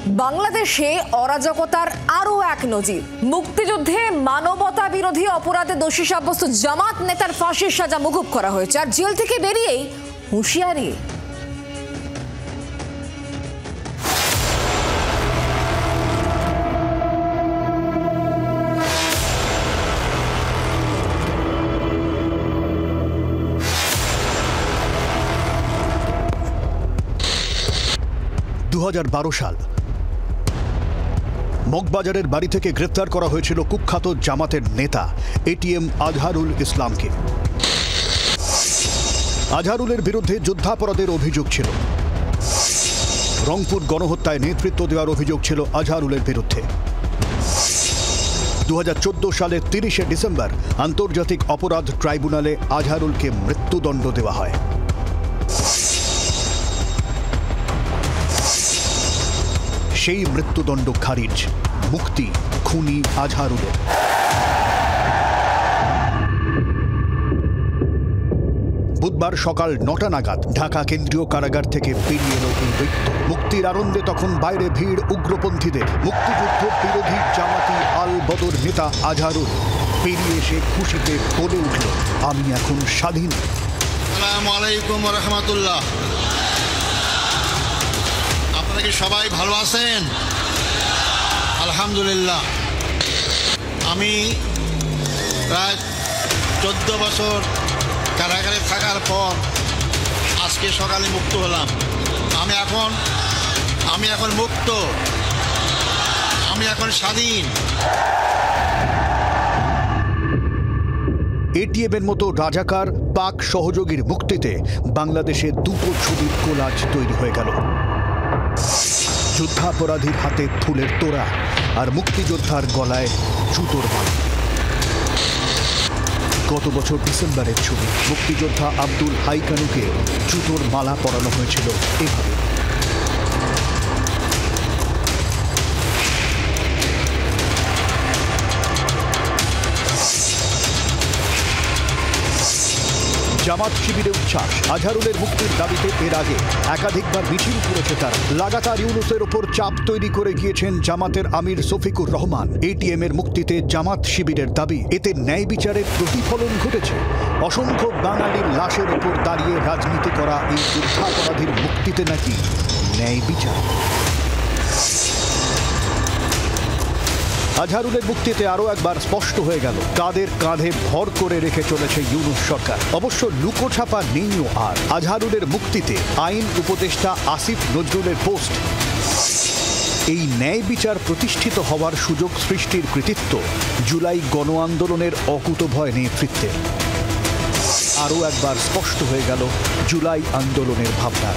বাংলাদেশে অরাজকতার আরো এক নজির। মুক্তিযুদ্ধে মানবতা বিরোধী অপরাধে দোষী সাব্যস্ত জামাত নেতার ফাঁসির সাজা মকুব করা হয়েছে, আর জেল থেকে বেরিয়েই হুঁশিয়ারি। সাল মগবাজারের বাড়ি থেকে গ্রেফতার করা হয়েছিল কুখ্যাত জামাতের নেতা এটিএম আজহারুল ইসলামকে। আজহারুলের বিরুদ্ধে যুদ্ধাপরাধের অভিযোগ ছিল। রংপুর গণহত্যায় নেতৃত্ব দেওয়ার অভিযোগ ছিল আজহারুলের বিরুদ্ধে। 2014 সালের 30 ডিসেম্বর আন্তর্জাতিক অপরাধ ট্রাইব্যুনালে আজহারুলকে মৃত্যুদণ্ড দেওয়া হয়। সেই মৃত্যুদণ্ড খারিজ, মুক্তি খুনি আজহারুলের। বুধবার সকাল 9টা নাগাদ ঢাকা কেন্দ্রীয় কারাগার থেকে বেরিয়ে এলো এই ব্যক্তি। মুক্তির আনন্দে তখন বাইরে ভিড় উগ্রপন্থীদের। মুক্তিযুদ্ধ বিরোধী জামাতি আল বদর নেতা আজহারুল বেরিয়ে এসে খুশিতে বলে উঠল, আমি এখন স্বাধীন। আসসালামু আলাইকুম ওয়া রাহমাতুল্লাহ। আপনারা কি সবাই ভালো আছেন? আলহামদুলিল্লাহ। আমি প্রায় 14 বছর কারাগারে থাকার পর আজকে সকালে মুক্ত হলাম। আমি এখন মুক্ত, আমি এখন স্বাধীন। এটিএমের মতো রাজাকার পাক সহযোগীর মুক্তিতে বাংলাদেশে দুটো ছবির কোলাজ তৈরি হয়ে গেল। যুদ্ধাপরাধীর হাতে ফুলের তোড়া আর মুক্তিযোদ্ধার গলায় জুতোর মালা। গত বছর ডিসেম্বরের ছবি। মুক্তিযোদ্ধা আব্দুল হাই কানুকে জুতোর মালা পরানো হয়েছিল এভাবে। জামাত শিবিরে উচ্ছ্বাস। আজহারুলের মুক্তির দাবিতে এর আগে একাধিকবার মিছিল করেছে তারা। লাগাতার ইউনূসের ওপর চাপ তৈরি করে গিয়েছেন জামাতের আমির শফিকুর রহমান। এটিএমের মুক্তিতে জামাত শিবিরের দাবি, এতে ন্যায় বিচারের প্রতিফলন ঘটেছে। অসংখ্য বাঙালির লাশের ওপর দাঁড়িয়ে রাজনীতি করা এই যুদ্ধাপরাধীর মুক্তিতে নাকি ন্যায় বিচার। আজহারুলের মুক্তিতে আরও একবার স্পষ্ট হয়ে গেল কাদের কাঁধে ভর করে রেখে চলেছে ইউনূস সরকার। অবশ্য লুকোছাপা নেইও আর। আজহারুলের মুক্তিতে আইন উপদেষ্টা আসিফ নজরুলের পোস্ট। এই ন্যায় বিচার প্রতিষ্ঠিত হওয়ার সুযোগ সৃষ্টির কৃতিত্ব জুলাই গণ আন্দোলনের অকুতভয় নেতৃত্বে। আরও একবার স্পষ্ট হয়ে গেল জুলাই আন্দোলনের ভাবনা।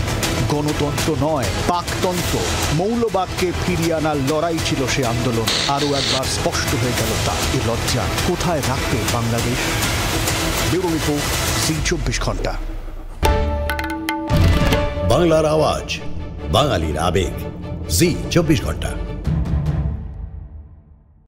গণতন্ত্র নয়, পাকতন্ত্র, মৌলবাদকে ফিরিয়ে আনার লড়াই ছিল সে আন্দোলন। আরও একবার স্পষ্ট হয়ে গেল তা। এ লজ্জা কোথায় রাখবে বাংলাদেশ? ব্যুরো রিপোর্ট, জি 24 ঘন্টা। বাংলার আওয়াজ, বাঙালির আবেগ, জি 24 ঘন্টা।